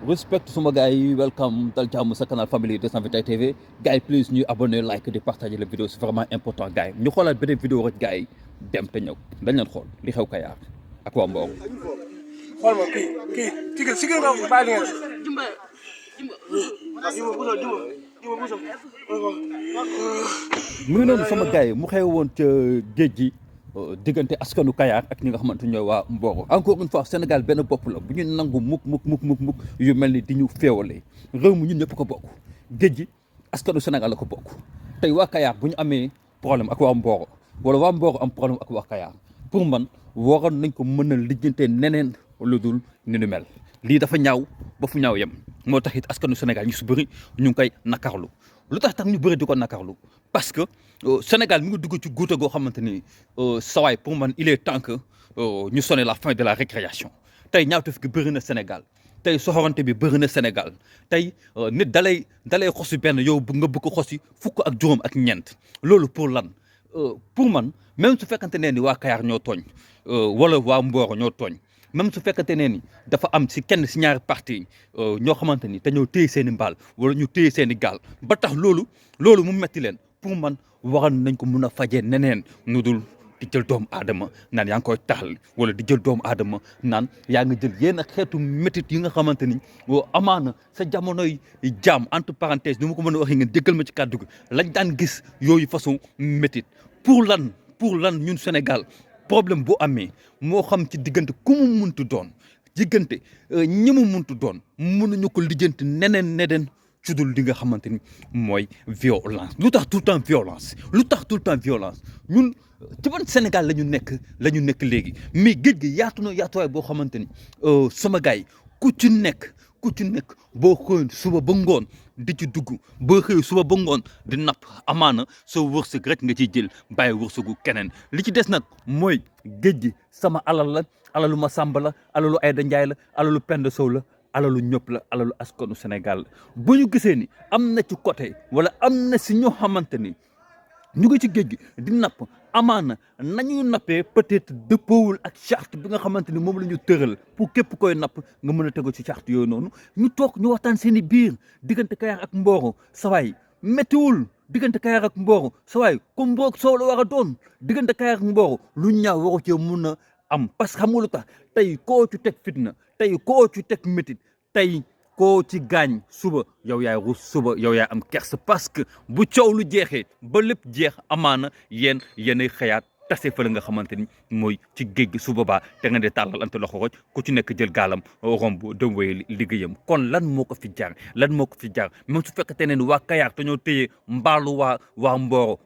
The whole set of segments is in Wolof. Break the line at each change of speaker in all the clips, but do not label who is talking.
Respect suma gars yi welcome dal jàmm sa canal Family 221 TV gars yi please ñuy abonné like di partager la vidéo c'est vraiment important gars yi ñu xoolaat beneen vidéo rek gars yi dem te ñëw dañ leen xool li xew Kayar ak waa Mboro.
xool ma kii si nga bàyyi ngeen
mu ngi noonu sama gars yi mu xew woon ca géej gi diggante askanu Kayar ak ñi nga xamante ñooy waa Mboro encore une fois Sénégal benn bopp la bu ñu nangu mukk yu mel ni di ñu féewale réew mi ñun ñëpp ko bokk géej gi askanu Sénégal la ko bokk tey waa Kayar bu ñu amee problème ak waa Mboro wala waa Mboro am problème ak waa Kayar pour man waroon nañ ko mën a lijjantee neneen lu dul ni nu mel lii dafa ñaaw ba fu ñaaw yem moo tax it askanu Sénégal ñu su bëri ñu ngi koy nakarlu lu tax ñu bëri di ko nakarlu parce que Sénégal mi ngi dugg ci guuta goo xamante ni sawaay pour man il est temps que ñu sonné la fin de la récréation tey ñaawteef gi bëri na Sénégal tey soxorante bi bëri na Sénégal tey nit dalay xosi benn yow nga bëgg ko xosi fukk ak juróom ak ñeent loolu pour lan pour man même su fekkante ne ni waa Kayar ñoo tooñ wala waa Mboro ñoo tooñ même su fekkante ne ni dafa am si kenn si ñaari parti ñoo xamante ni dañoo téye seen i mbaal wala ñu téye seen i gaal ba tax loolu mu metti leen pour man waroon nañ ko mun a fajee neneen nu dul di jël doomu aadama naan yaa ngi koy taxal wala di jël doomu aadama naan yaa ngi jël yenn xeetu métit yi nga xamante ni amaana sa jamonoy jaam entre parenthèse nu ma ko mën a waxee ngeen déggal ma ci kàddu gi lañ daan gis yooyu façon métit pour lan ñun Sénégal problème bu amee moo xam ci diggante ku mu muntu doon diggante ñi mu muntu doon mënuñu ko lijjanti neneen cudul li nga xamante ni mooy violence lu tax tout le temps violence ñun ci ban Sénégal la ñu nekk léegi mais géej gi yaatu na yaatuwaay boo xamante ni sama gars yi ku ci nekk boo xëyoon suba ba ngoon di ci dugg boo xëy suba ba ngoon di napp amaana sa wërsëg rek nga ciy jël bàyyi wërsëgu keneen li ci des nag mooy géej gi sama alal la alalu Masamba la alalu Ayda Njaay la alalu Penda Sow la alalu ñëpp la alalu askanu Sénégal la bu ñu gisee ni am na ci côté wala am na si ñoo xamante ni ñu ngi ci géej gi di napp amaana nañuy nappee peut-être dëppoowul ak charte bi nga xamante ni moom la ñu tëral pour képp koy napp nga mën a tegu ci charte yooyu noonu ñu toog ñu waxtaan seen i biir diggante Kayar ak Mboro sawaay méttiwul diggante Kayar ak Mboro sawaay comme Mboro soow la war a doon diggante Kayar ak Mboro lu ñaaw waru cee mun a am parce que xam nga lu tax tey koo ci teg fitna tey koo ci teg métit tey koo ci gaañ suba yow yaay rus suba yow yaay am kersa parce que bu coow lu jeexee ba lépp jeex amaana yéenay xëyaat tase fa la nga xamante ni mooy ci géej gi su boobaa te nga dee tàllal ante loxo roj ku ci nekk jël gaalam romb dem wéy liggéeyam kon lan moo ko fi jaar même su fekkee ne waa Kayar te ñoo téye mbaalu waa Mboro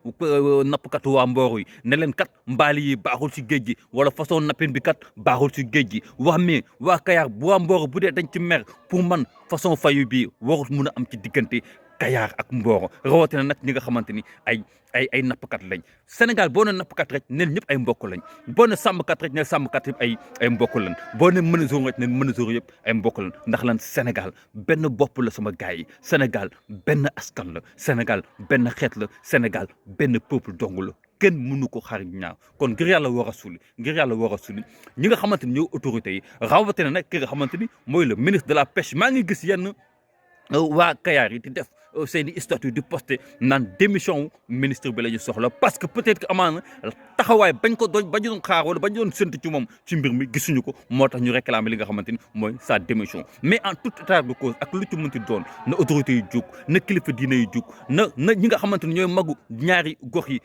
nappkatu waa Mboro yi ne leen kat mbaali yi baaxul si géej gi wala façon nappin bi kat baaxul si géej gi mais waa Kayar bu waa Mboro bu dee dañ ci mer pour man façon fayu bi warut mun a am ci diggante Kayar ak Mboro rawatina nag ñi nga xamante ni ay nappkat lañ Sénégal boo ne nappkat rek neen ñëpp ay mbokk lañ boo ne sàmmkat rek ne sàmmkat yëpp ay mbokk lañ boo ne menuisier rek ne menuisier yëpp ay mbokk lañ ndax lan Sénégal benn bopp la sama gars yi Sénégal benn askan la Sénégal benn xeet la Sénégal benn peuple dong la kenn mënu ko xaar ñaaw kon ngir yàlla war a suli ñi nga xamante ni ñooy autorités yi rawatina nag ki nga xamante ni mooy le ministre de la pêche maa ngi gis yenn waa Kayar yi di def seen i statut di posté naan démission ministre bi la ñu soxla parce que peut-être que amaana taxawaay bañ doon xaar wala bañ doon séntu ci moom ci mbir mi gisuñu ko moo tax ñu réclamer li nga xamante ni mooy sa démission mais en tout état de cause ak lu ci mënti doon na autorités yi jug na kilifa diine yi jug na ñi nga xamante ni ñooy magu ñaari gox yi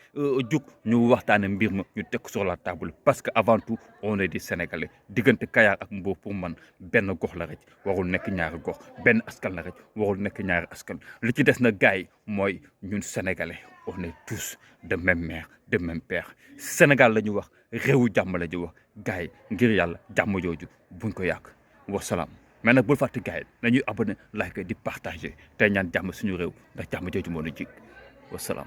jug ñu waxtaane mbir ma ñu teg sur la table parce que avant tout on est des Sénégalais diggante Kayar ak Mboro pour man benn gox la rek warul nekk ñaari gox benn askan la rek warul nekk ñaari askan li ci des na gars yi mooy ñun Sénégalais on est tous de même mère de même père Sénégal la ñu wax réewu jàmm la ñu wax gars yi ngir yàlla jàmm jooju buñ ko yàq wasalaam mais nag bul fàtte gars yi nañuy abonné like di partager tey ñaan jàmm suñu réew ndax jàmm jooju moo ñu jig wasalaam